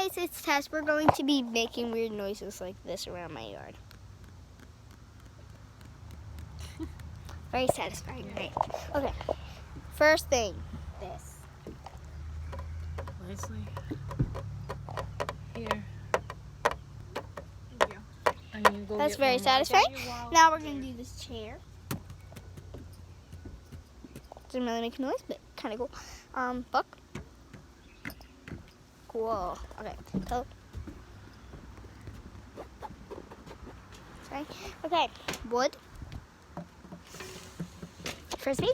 guys, it's Tess. We're going to be making weird noises like this around my yard. Very satisfying, right? Okay. First thing, this. Leslie. Here. Thank you. And you go That's get very one more. satisfying. Now we're going to do this chair. Doesn't really make a noise, but kind of cool. Book. Cool. Okay. So. Sorry. Okay. Wood. Frisbee.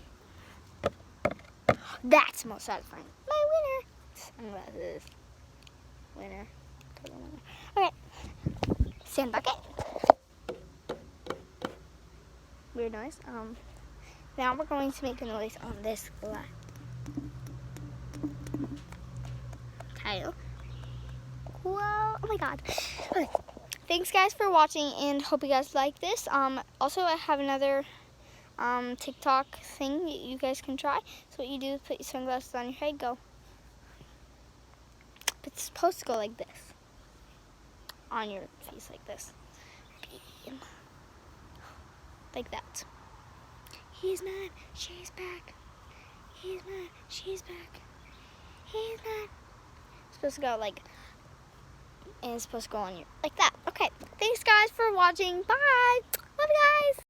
That's most satisfying. My winner. Sunglasses. Winner. Total winner. Okay. Sand bucket. Weird noise. Now we're going to make a noise on this glass. Tile. Cool. Oh my god. Okay. Thanks guys for watching and hope you guys like this. Also I have another TikTok thing that you guys can try. So what you do is put your sunglasses on your head, go. It's supposed to go like this. On your face like this. Like that. He's mad, she's back. He's mad, she's back. He's mad. It's supposed to go like, and it's supposed to go on you like that. Okay, thanks guys for watching. Bye. Love you guys.